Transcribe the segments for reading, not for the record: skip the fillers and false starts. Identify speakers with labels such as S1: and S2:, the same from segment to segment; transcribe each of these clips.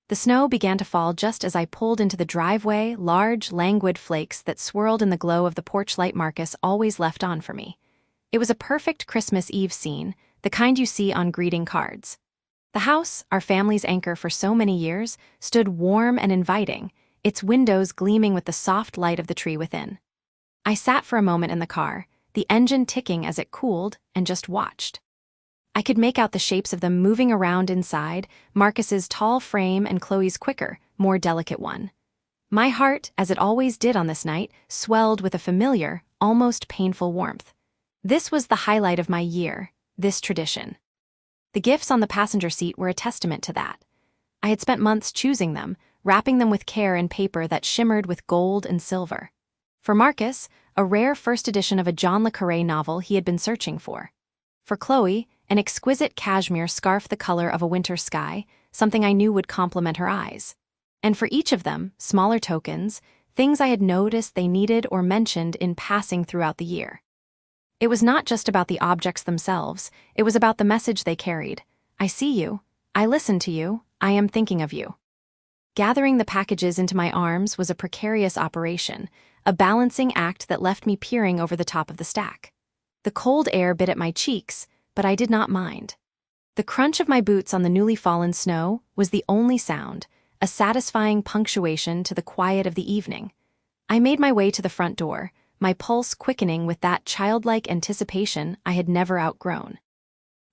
S1: The snow began to fall just as I pulled into the driveway, large, languid flakes that swirled in the glow of the porch light Marcus always left on for me. It was a perfect Christmas Eve scene, the kind you see on greeting cards. The house, our family's anchor for so many years, stood warm and inviting, its windows gleaming with the soft light of the tree within. I sat for a moment in the car, the engine ticking as it cooled, and just watched. I could make out the shapes of them moving around inside, Marcus's tall frame and Chloe's quicker, more delicate one. My heart, as it always did on this night, swelled with a familiar, almost painful warmth. This was the highlight of my year, this tradition. The gifts on the passenger seat were a testament to that. I had spent months choosing them, wrapping them with care in paper that shimmered with gold and silver. For Marcus, a rare first edition of a John le Carré novel he had been searching for. For Chloe, an exquisite cashmere scarf the color of a winter sky, something I knew would complement her eyes. And for each of them, smaller tokens, things I had noticed they needed or mentioned in passing throughout the year. It was not just about the objects themselves, it was about the message they carried. I see you. I listen to you. I am thinking of you. Gathering the packages into my arms was a precarious operation, a balancing act that left me peering over the top of the stack. The cold air bit at my cheeks, but I did not mind. The crunch of my boots on the newly fallen snow was the only sound, a satisfying punctuation to the quiet of the evening. I made my way to the front door, my pulse quickening with that childlike anticipation I had never outgrown.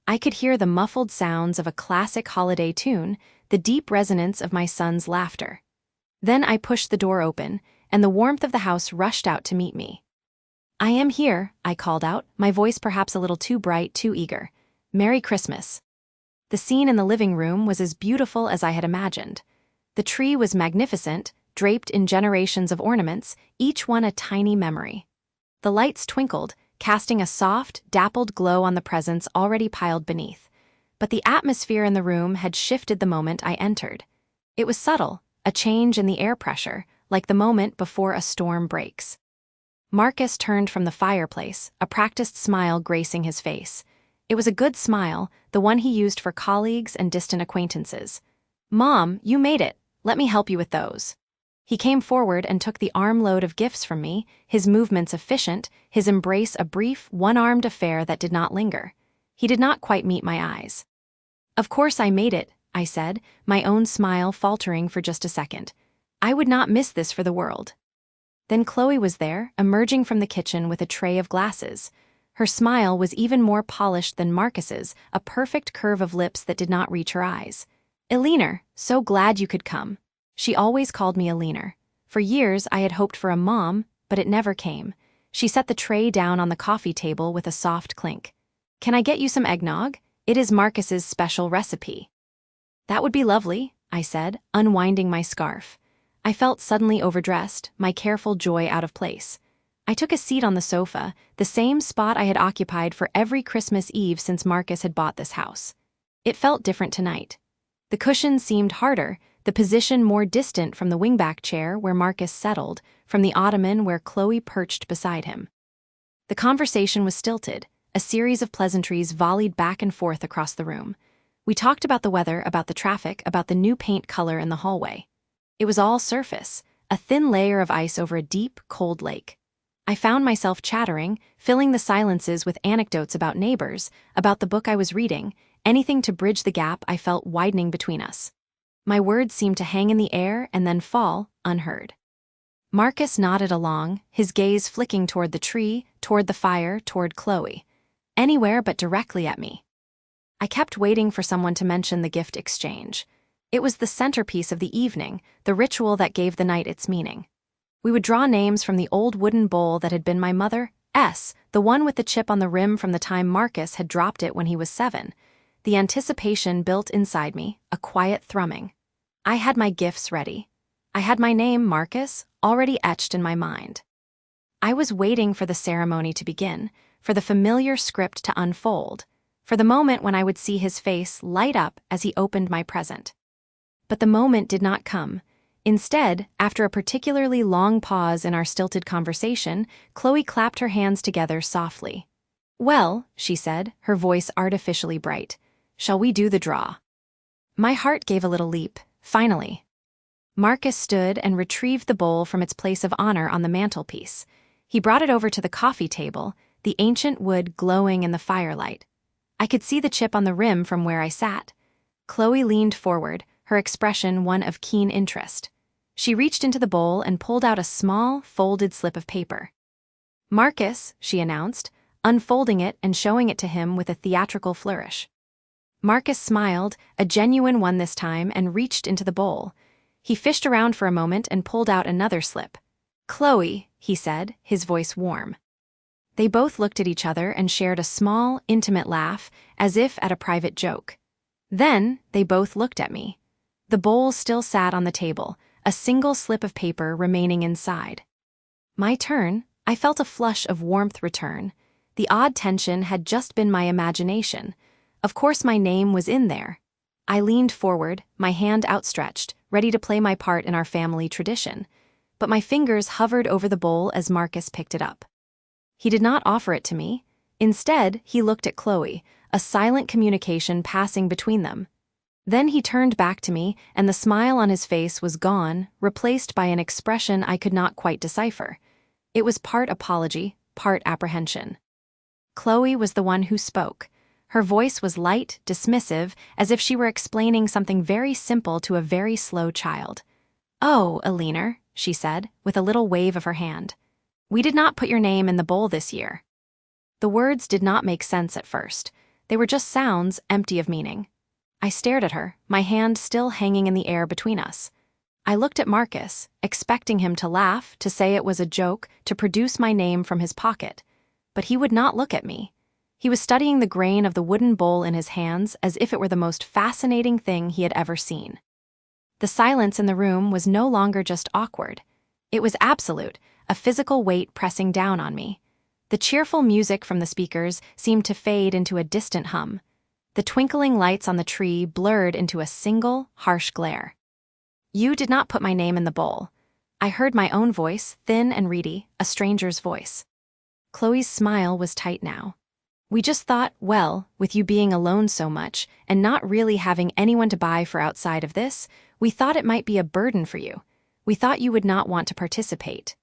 S1: I could hear the muffled sounds of a classic holiday tune, the deep resonance of my son's laughter. Then I pushed the door open, and the warmth of the house rushed out to meet me. "I am here," I called out, my voice perhaps a little too bright, too eager. "Merry Christmas." The scene in the living room was as beautiful as I had imagined. The tree was magnificent, draped in generations of ornaments, each one a tiny memory. The lights twinkled, casting a soft, dappled glow on the presents already piled beneath. But the atmosphere in the room had shifted the moment I entered. It was subtle, a change in the air pressure, like the moment before a storm breaks. Marcus turned from the fireplace, a practiced smile gracing his face. It was a good smile, the one he used for colleagues and distant acquaintances. "Mom, you made it. Let me help you with those." He came forward and took the armload of gifts from me, his movements efficient, his embrace a brief, one-armed affair that did not linger. He did not quite meet my eyes. "Of course I made it," I said, my own smile faltering for just a second. "I would not miss this for the world." Then Chloe was there, emerging from the kitchen with a tray of glasses. Her smile was even more polished than Marcus's, a perfect curve of lips that did not reach her eyes. "Eleanor, so glad you could come." She always called me Eleanor. For years I had hoped for a mom, but it never came. She set the tray down on the coffee table with a soft clink. "Can I get you some eggnog? It is Marcus's special recipe." "That would be lovely," I said, unwinding my scarf. I felt suddenly overdressed, my careful joy out of place. I took a seat on the sofa, the same spot I had occupied for every Christmas Eve since Marcus had bought this house. It felt different tonight. The cushions seemed harder, the position more distant from the wingback chair where Marcus settled, from the ottoman where Chloe perched beside him. The conversation was stilted, a series of pleasantries volleyed back and forth across the room. We talked about the weather, about the traffic, about the new paint color in the hallway. It was all surface, a thin layer of ice over a deep, cold lake. I found myself chattering, filling the silences with anecdotes about neighbors, about the book I was reading, anything to bridge the gap I felt widening between us. My words seemed to hang in the air and then fall, unheard. Marcus nodded along, his gaze flicking toward the tree, toward the fire, toward Chloe. Anywhere but directly at me. I kept waiting for someone to mention the gift exchange. It was the centerpiece of the evening, the ritual that gave the night its meaning. We would draw names from the old wooden bowl that had been my mother's, the one with the chip on the rim from the time Marcus had dropped it when he was 7. The anticipation built inside me, a quiet thrumming. I had my gifts ready. I had my name, Marcus, already etched in my mind. I was waiting for the ceremony to begin, for the familiar script to unfold, for the moment when I would see his face light up as he opened my present. But the moment did not come. Instead, after a particularly long pause in our stilted conversation, Chloe clapped her hands together softly. "Well," she said, her voice artificially bright, "shall we do the draw?" My heart gave a little leap, Finally. Marcus stood and retrieved the bowl from its place of honor on the mantelpiece. He brought it over to the coffee table, the ancient wood glowing in the firelight. I could see the chip on the rim from where I sat. Chloe leaned forward, her expression one of keen interest. She reached into the bowl and pulled out a small, folded slip of paper. "Marcus," she announced, unfolding it and showing it to him with a theatrical flourish. Marcus smiled, a genuine one this time, and reached into the bowl. He fished around for a moment and pulled out another slip. "Chloe," he said, his voice warm. They both looked at each other and shared a small, intimate laugh, as if at a private joke. Then, they both looked at me. The bowl still sat on the table, a single slip of paper remaining inside. My turn. I felt a flush of warmth return. The odd tension had just been my imagination. Of course my name was in there. I leaned forward, my hand outstretched, ready to play my part in our family tradition. But my fingers hovered over the bowl as Marcus picked it up. He did not offer it to me. Instead, he looked at Chloe, a silent communication passing between them. Then he turned back to me, and the smile on his face was gone, replaced by an expression I could not quite decipher. It was part apology, part apprehension. Chloe was the one who spoke. Her voice was light, dismissive, as if she were explaining something very simple to a very slow child. "Oh, Eleanor," she said, with a little wave of her hand. "We did not put your name in the bowl this year." The words did not make sense at first. They were just sounds, empty of meaning. I stared at her, my hand still hanging in the air between us. I looked at Marcus, expecting him to laugh, to say it was a joke, to produce my name from his pocket. But he would not look at me. He was studying the grain of the wooden bowl in his hands as if it were the most fascinating thing he had ever seen. The silence in the room was no longer just awkward. It was absolute, a physical weight pressing down on me. The cheerful music from the speakers seemed to fade into a distant hum. The twinkling lights on the tree blurred into a single, harsh glare. "You did not put my name in the bowl." I heard my own voice, thin and reedy, a stranger's voice. Chloe's smile was tight now. "We just thought, well, with you being alone so much, and not really having anyone to buy for outside of this, we thought it might be a burden for you. We thought you would not want to participate."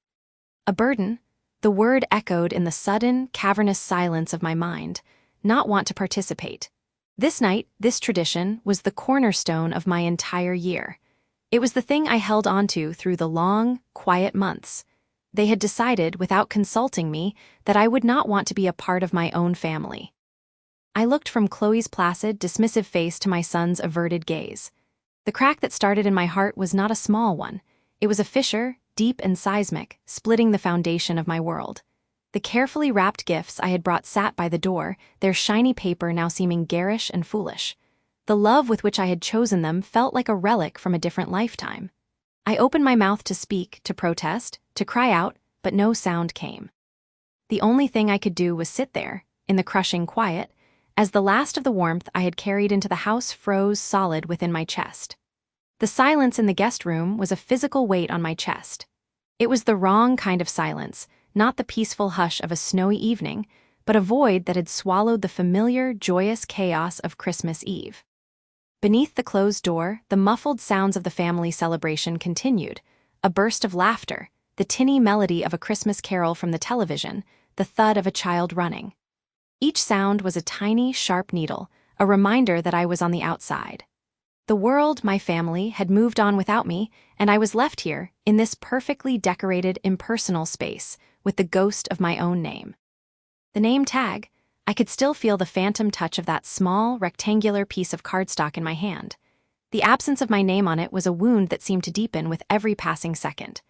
S1: A burden? The word echoed in the sudden, cavernous silence of my mind. Not want to participate. This night, this tradition, was the cornerstone of my entire year. It was the thing I held onto through the long, quiet months. They had decided, without consulting me, that I would not want to be a part of my own family. I looked from Chloe's placid, dismissive face to my son's averted gaze. The crack that started in my heart was not a small one. It was a fissure, deep and seismic, splitting the foundation of my world. The carefully wrapped gifts I had brought sat by the door, their shiny paper now seeming garish and foolish. The love with which I had chosen them felt like a relic from a different lifetime. I opened my mouth to speak, to protest, to cry out, but no sound came. The only thing I could do was sit there, in the crushing quiet, as the last of the warmth I had carried into the house froze solid within my chest. The silence in the guest room was a physical weight on my chest. It was the wrong kind of silence, not the peaceful hush of a snowy evening, but a void that had swallowed the familiar, joyous chaos of Christmas Eve. Beneath the closed door, the muffled sounds of the family celebration continued, a burst of laughter, the tinny melody of a Christmas carol from the television, the thud of a child running. Each sound was a tiny, sharp needle, a reminder that I was on the outside. The world, my family, had moved on without me, and I was left here, in this perfectly decorated, impersonal space, with the ghost of my own name. The name tag. I could still feel the phantom touch of that small, rectangular piece of cardstock in my hand. The absence of my name on it was a wound that seemed to deepen with every passing second.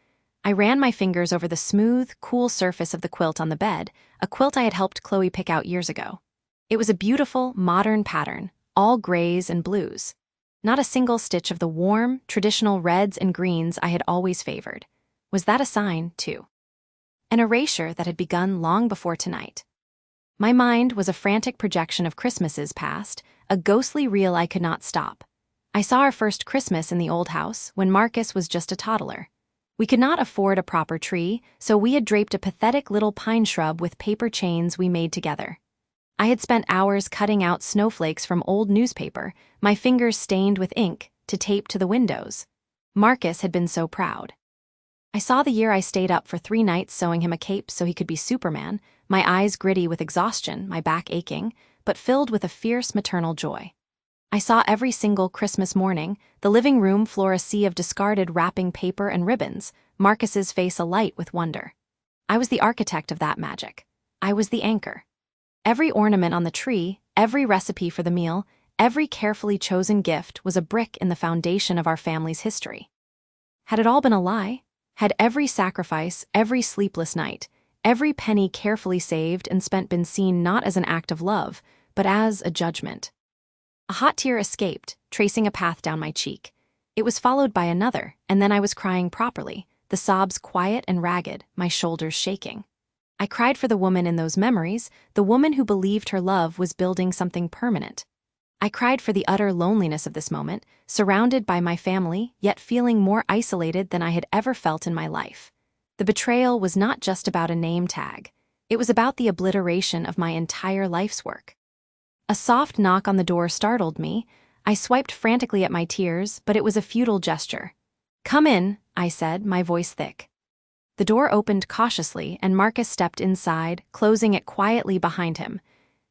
S1: I ran my fingers over the smooth, cool surface of the quilt on the bed, a quilt I had helped Chloe pick out years ago. It was a beautiful, modern pattern, all grays and blues. Not a single stitch of the warm, traditional reds and greens I had always favored. Was that a sign, too? An erasure that had begun long before tonight. My mind was a frantic projection of Christmases past, a ghostly reel I could not stop. I saw our first Christmas in the old house when Marcus was just a toddler. We could not afford a proper tree, so we had draped a pathetic little pine shrub with paper chains we made together. I had spent hours cutting out snowflakes from old newspaper, my fingers stained with ink, to tape to the windows. Marcus had been so proud. I saw the year I stayed up for 3 nights sewing him a cape so he could be Superman, my eyes gritty with exhaustion, my back aching, but filled with a fierce maternal joy. I saw every single Christmas morning, the living room floor a sea of discarded wrapping paper and ribbons, Marcus's face alight with wonder. I was the architect of that magic. I was the anchor. Every ornament on the tree, every recipe for the meal, every carefully chosen gift was a brick in the foundation of our family's history. Had it all been a lie? Had every sacrifice, every sleepless night, every penny carefully saved and spent been seen not as an act of love, but as a judgment? A hot tear escaped, tracing a path down my cheek. It was followed by another, and then I was crying properly, the sobs quiet and ragged, my shoulders shaking. I cried for the woman in those memories, the woman who believed her love was building something permanent. I cried for the utter loneliness of this moment, surrounded by my family, yet feeling more isolated than I had ever felt in my life. The betrayal was not just about a name tag. It was about the obliteration of my entire life's work. A soft knock on the door startled me. I swiped frantically at my tears, but it was a futile gesture. "Come in," I said, my voice thick. The door opened cautiously, and Marcus stepped inside, closing it quietly behind him.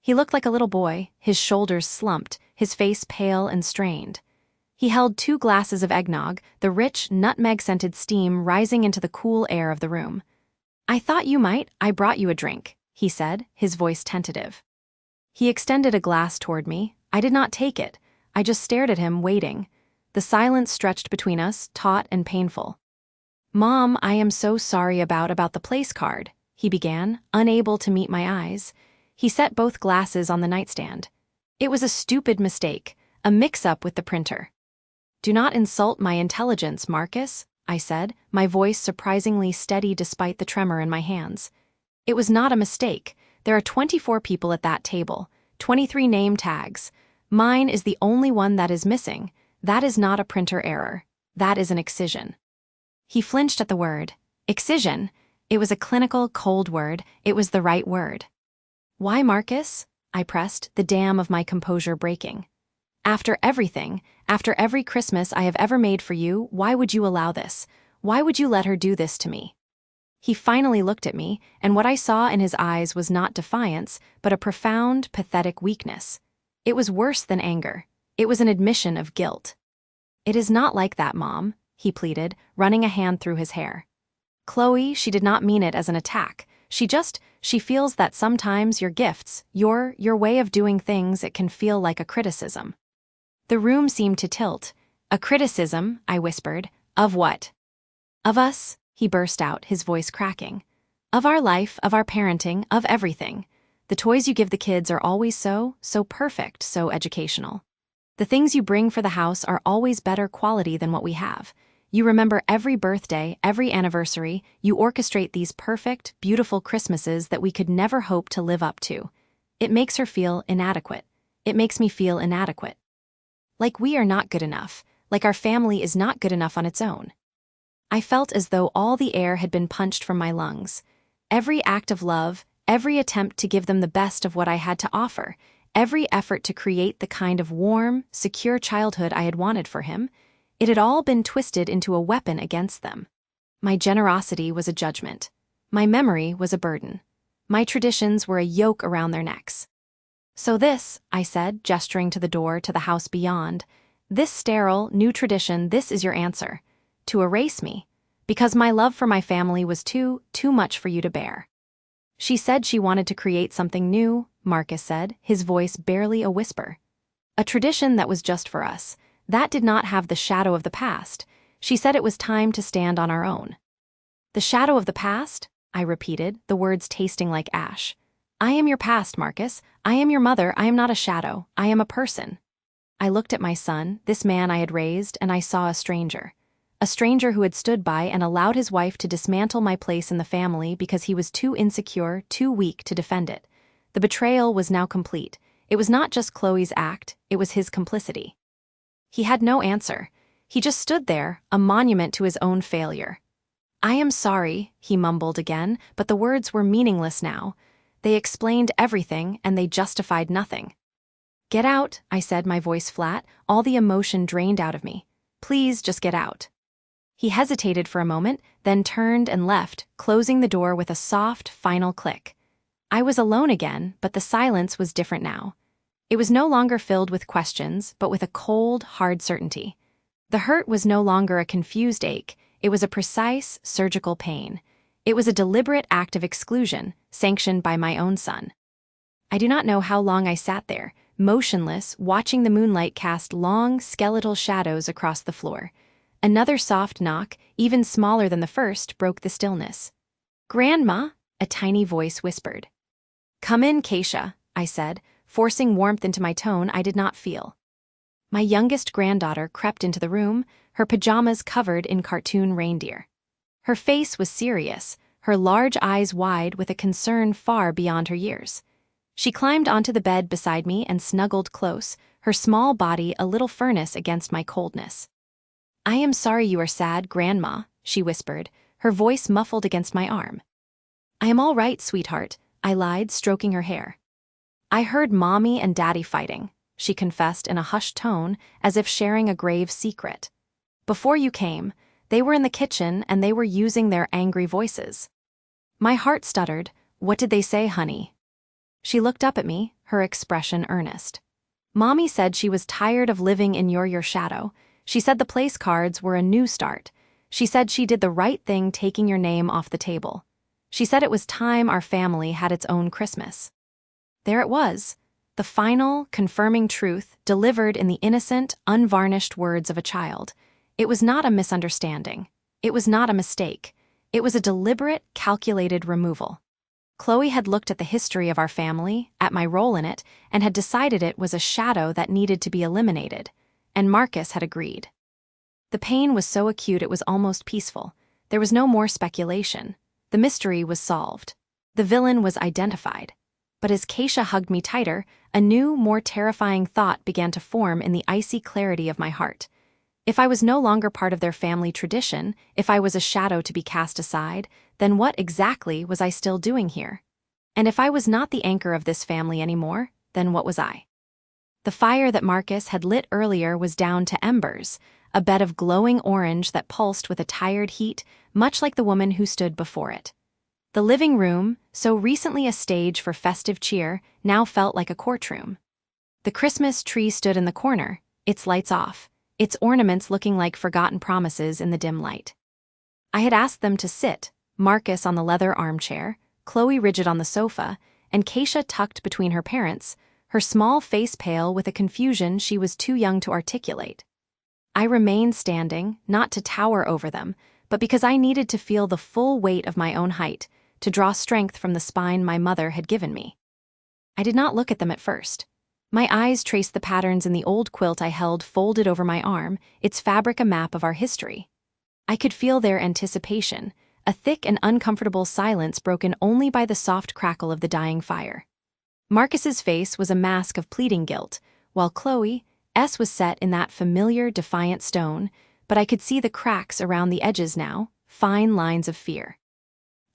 S1: He looked like a little boy, his shoulders slumped, his face pale and strained. He held 2 glasses of eggnog, the rich, nutmeg-scented steam rising into the cool air of the room. "I thought you might. I brought you a drink," he said, his voice tentative. He extended a glass toward me. I did not take it. I just stared at him, waiting. The silence stretched between us, taut and painful. "Mom, I am so sorry about the place card," he began, unable to meet my eyes. He set both glasses on the nightstand. "It was a stupid mistake, a mix-up with the printer." "Do not insult my intelligence, Marcus," I said, my voice surprisingly steady despite the tremor in my hands. "It was not a mistake. There are 24 people at that table, 23 name tags. Mine is the only one that is missing. That is not a printer error. That is an excision." He flinched at the word. Excision? It was a clinical, cold word. It was the right word. "Why, Marcus?" I pressed, the dam of my composure breaking. "After everything, after every Christmas I have ever made for you, why would you allow this? Why would you let her do this to me?" He finally looked at me, and what I saw in his eyes was not defiance, but a profound, pathetic weakness. It was worse than anger. It was an admission of guilt. "It is not like that, Mom," he pleaded, running a hand through his hair. "Chloe, she did not mean it as an attack. She feels that sometimes your gifts, your way of doing things, it can feel like a criticism." The room seemed to tilt. "A criticism," I whispered. "Of what?" "Of us," he burst out, his voice cracking. "Of our life, of our parenting, of everything. The toys you give the kids are always so perfect, so educational. The things you bring for the house are always better quality than what we have. You remember every birthday, every anniversary, you orchestrate these perfect, beautiful Christmases that we could never hope to live up to. It makes her feel inadequate. It makes me feel inadequate. Like we are not good enough, like our family is not good enough on its own." I felt as though all the air had been punched from my lungs. Every act of love, every attempt to give them the best of what I had to offer, every effort to create the kind of warm, secure childhood I had wanted for him, it had all been twisted into a weapon against them. My generosity was a judgment. My memory was a burden. My traditions were a yoke around their necks. "So this," I said, gesturing to the door to the house beyond, "this sterile, new tradition, this is your answer. To erase me, because my love for my family was too much for you to bear." "She said she wanted to create something new," Marcus said, his voice barely a whisper. "A tradition that was just for us. That did not have the shadow of the past. She said it was time to stand on our own." "The shadow of the past?" I repeated, the words tasting like ash. "I am your past, Marcus. I am your mother. I am not a shadow. I am a person." I looked at my son, this man I had raised, and I saw a stranger. A stranger who had stood by and allowed his wife to dismantle my place in the family because he was too insecure, too weak to defend it. The betrayal was now complete. It was not just Chloe's act, it was his complicity. He had no answer. He just stood there, a monument to his own failure. "I am sorry," he mumbled again, but the words were meaningless now. They explained everything, and they justified nothing. "Get out," I said, my voice flat, all the emotion drained out of me. Please just get out." He hesitated for a moment, then turned and left, closing the door with a soft, final click. I was alone again, but the silence was different now. It was no longer filled with questions, but with a cold, hard certainty. The hurt was no longer a confused ache, it was a precise, surgical pain. It was a deliberate act of exclusion, sanctioned by my own son. I do not know how long I sat there, motionless, watching the moonlight cast long, skeletal shadows across the floor. Another soft knock, even smaller than the first, broke the stillness. "Grandma," a tiny voice whispered. "Come in, Keisha," I said, forcing warmth into my tone I did not feel. My youngest granddaughter crept into the room, her pajamas covered in cartoon reindeer. Her face was serious, her large eyes wide with a concern far beyond her years. She climbed onto the bed beside me and snuggled close, her small body a little furnace against my coldness. "I am sorry you are sad, Grandma," she whispered, her voice muffled against my arm. "I am all right, sweetheart," I lied, stroking her hair. "I heard Mommy and Daddy fighting," she confessed in a hushed tone, as if sharing a grave secret. "Before you came, they were in the kitchen and they were using their angry voices." My heart stuttered. "What did they say, honey?" She looked up at me, her expression earnest. "Mommy said she was tired of living in your shadow. She said the place cards were a new start. She said she did the right thing taking your name off the table. She said it was time our family had its own Christmas." There it was, the final, confirming truth delivered in the innocent, unvarnished words of a child. It was not a misunderstanding. It was not a mistake. It was a deliberate, calculated removal. Chloe had looked at the history of our family, at my role in it, and had decided it was a shadow that needed to be eliminated, and Marcus had agreed. The pain was so acute it was almost peaceful. There was no more speculation. The mystery was solved. The villain was identified. But as Keisha hugged me tighter, a new, more terrifying thought began to form in the icy clarity of my heart. If I was no longer part of their family tradition, if I was a shadow to be cast aside, then what exactly was I still doing here? And if I was not the anchor of this family anymore, then what was I? The fire that Marcus had lit earlier was down to embers, a bed of glowing orange that pulsed with a tired heat, much like the woman who stood before it. The living room, so recently a stage for festive cheer, now felt like a courtroom. The Christmas tree stood in the corner, its lights off, its ornaments looking like forgotten promises in the dim light. I had asked them to sit, Marcus on the leather armchair, Chloe rigid on the sofa, and Keisha tucked between her parents, her small face pale with a confusion she was too young to articulate. I remained standing, not to tower over them, but because I needed to feel the full weight of my own height, to draw strength from the spine my mother had given me. I did not look at them at first. My eyes traced the patterns in the old quilt I held folded over my arm, its fabric a map of our history. I could feel their anticipation, a thick and uncomfortable silence broken only by the soft crackle of the dying fire. Marcus's face was a mask of pleading guilt, while Chloe's was set in that familiar, defiant stone, but I could see the cracks around the edges now, fine lines of fear.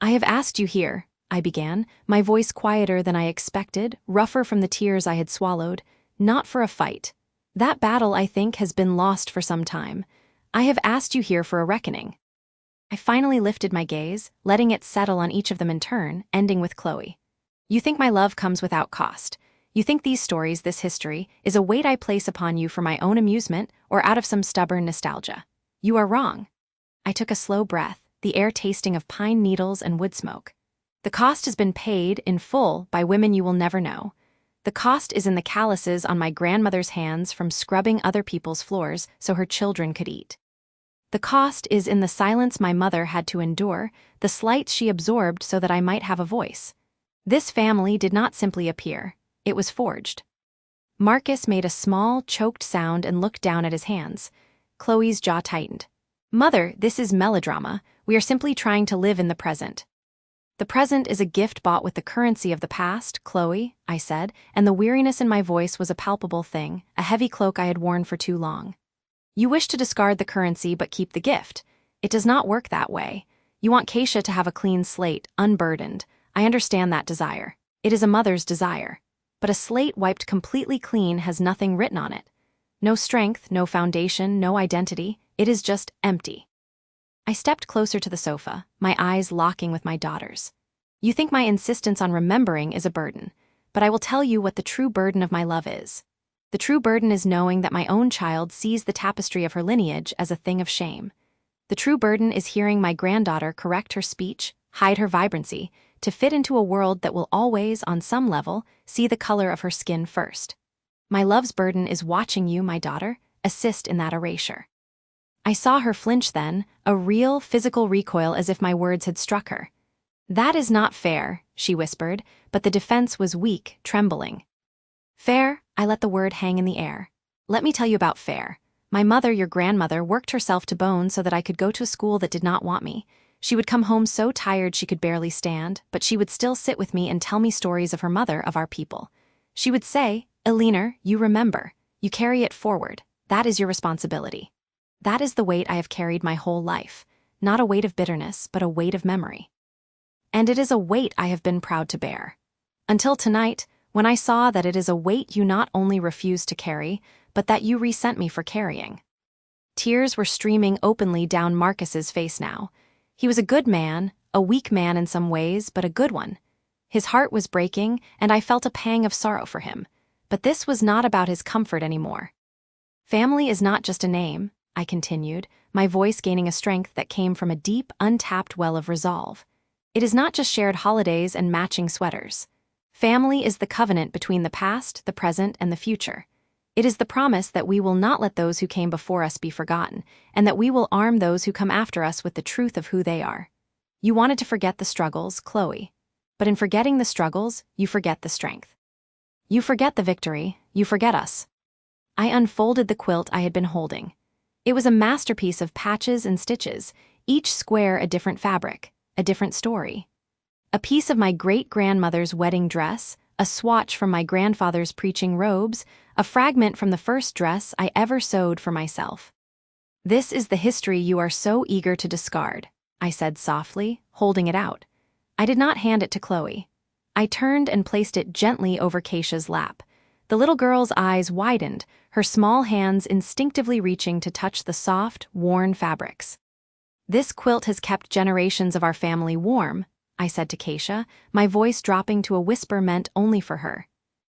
S1: "I have asked you here," I began, my voice quieter than I expected, rougher from the tears I had swallowed, "not for a fight. That battle, I think, has been lost for some time. I have asked you here for a reckoning." I finally lifted my gaze, letting it settle on each of them in turn, ending with Chloe. "You think my love comes without cost. You think these stories, this history, is a weight I place upon you for my own amusement or out of some stubborn nostalgia. You are wrong." I took a slow breath, the air tasting of pine needles and wood smoke. "The cost has been paid, in full, by women you will never know. The cost is in the calluses on my grandmother's hands from scrubbing other people's floors so her children could eat. The cost is in the silence my mother had to endure, the slights she absorbed so that I might have a voice. This family did not simply appear, it was forged." Marcus made a small, choked sound and looked down at his hands. Chloe's jaw tightened. "Mother, this is melodrama. We are simply trying to live in the present." "The present is a gift bought with the currency of the past, Chloe," I said, and the weariness in my voice was a palpable thing, a heavy cloak I had worn for too long. "You wish to discard the currency but keep the gift. It does not work that way. You want Keisha to have a clean slate, unburdened. I understand that desire. It is a mother's desire. But a slate wiped completely clean has nothing written on it. No strength, no foundation, no identity. It is just empty. I stepped closer to the sofa, my eyes locking with my daughter's. You think my insistence on remembering is a burden, but I will tell you what the true burden of my love is. The true burden is knowing that my own child sees the tapestry of her lineage as a thing of shame. The true burden is hearing my granddaughter correct her speech, hide her vibrancy, to fit into a world that will always, on some level, see the color of her skin first. My love's burden is watching you, my daughter, assist in that erasure. I saw her flinch then, a real physical recoil as if my words had struck her. That is not fair, she whispered, but the defense was weak, trembling. Fair? I let the word hang in the air. Let me tell you about fair. My mother, your grandmother, worked herself to bone so that I could go to a school that did not want me. She would come home so tired she could barely stand, but she would still sit with me and tell me stories of her mother, of our people. She would say, Elena, you remember. You carry it forward. That is your responsibility. That is the weight I have carried my whole life. Not a weight of bitterness, but a weight of memory. And it is a weight I have been proud to bear. Until tonight, when I saw that it is a weight you not only refused to carry, but that you resent me for carrying. Tears were streaming openly down Marcus's face now. He was a good man, a weak man in some ways, but a good one. His heart was breaking, and I felt a pang of sorrow for him. But this was not about his comfort anymore. Family is not just a name, I continued, my voice gaining a strength that came from a deep, untapped well of resolve. It is not just shared holidays and matching sweaters. Family is the covenant between the past, the present, and the future. It is the promise that we will not let those who came before us be forgotten, and that we will arm those who come after us with the truth of who they are. You wanted to forget the struggles, Chloe. But in forgetting the struggles, you forget the strength. You forget the victory, you forget us. I unfolded the quilt I had been holding. It was a masterpiece of patches and stitches, each square a different fabric, a different story. A piece of my great-grandmother's wedding dress, a swatch from my grandfather's preaching robes, a fragment from the first dress I ever sewed for myself. This is the history you are so eager to discard, I said softly, holding it out. I did not hand it to Chloe. I turned and placed it gently over Keisha's lap. The little girl's eyes widened, her small hands instinctively reaching to touch the soft, worn fabrics. This quilt has kept generations of our family warm, I said to Keisha, my voice dropping to a whisper meant only for her.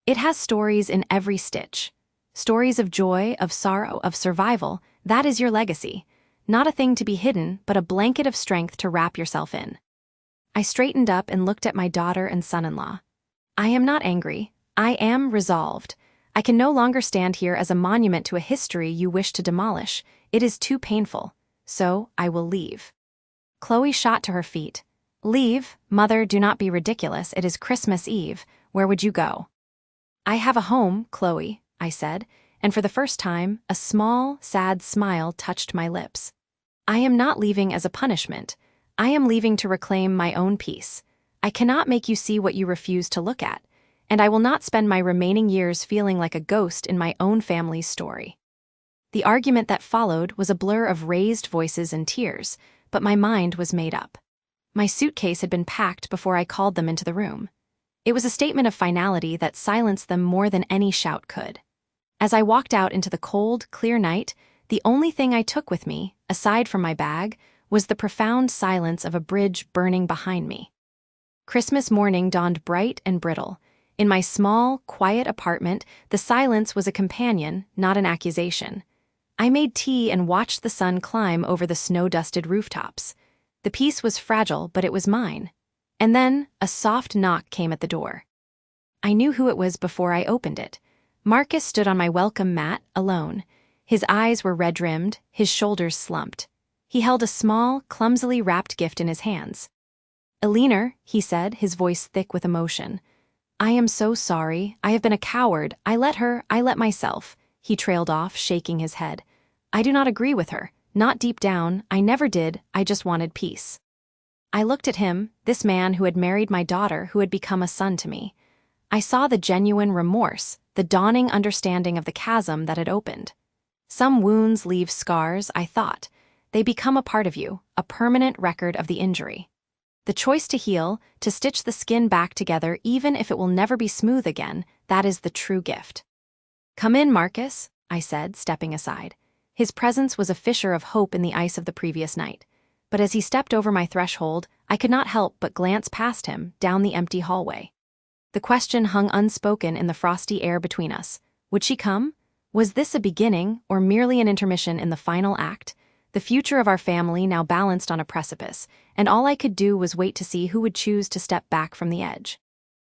S1: It has stories in every stitch. Stories of joy, of sorrow, of survival. That is your legacy. Not a thing to be hidden, but a blanket of strength to wrap yourself in. I straightened up and looked at my daughter and son-in-law. I am not angry. I am resolved. I can no longer stand here as a monument to a history you wish to demolish. It is too painful. So, I will leave. Chloe shot to her feet. Leave? Mother, do not be ridiculous. It is Christmas Eve. Where would you go? I have a home, Chloe, I said, and for the first time, a small, sad smile touched my lips. I am not leaving as a punishment. I am leaving to reclaim my own peace. I cannot make you see what you refuse to look at, and I will not spend my remaining years feeling like a ghost in my own family's story. The argument that followed was a blur of raised voices and tears, but my mind was made up. My suitcase had been packed before I called them into the room. It was a statement of finality that silenced them more than any shout could. As I walked out into the cold, clear night, the only thing I took with me, aside from my bag, was the profound silence of a bridge burning behind me. Christmas morning dawned bright and brittle. In my small, quiet apartment, the silence was a companion, not an accusation. I made tea and watched the sun climb over the snow-dusted rooftops. The peace was fragile, but it was mine. And then, a soft knock came at the door. I knew who it was before I opened it. Marcus stood on my welcome mat, alone. His eyes were red-rimmed, his shoulders slumped. He held a small, clumsily wrapped gift in his hands. Elena, he said, his voice thick with emotion. I am so sorry. I have been a coward. I let myself. He trailed off, shaking his head. I do not agree with her. Not deep down. I never did. I just wanted peace. I looked at him, this man who had married my daughter, who had become a son to me. I saw the genuine remorse, the dawning understanding of the chasm that had opened. Some wounds leave scars, I thought. They become a part of you, a permanent record of the injury. The choice to heal, to stitch the skin back together even if it will never be smooth again, that is the true gift. Come in, Marcus, I said, stepping aside. His presence was a fissure of hope in the ice of the previous night. But as he stepped over my threshold, I could not help but glance past him, down the empty hallway. The question hung unspoken in the frosty air between us. Would she come? Was this a beginning, or merely an intermission in the final act? The future of our family now balanced on a precipice, and all I could do was wait to see who would choose to step back from the edge.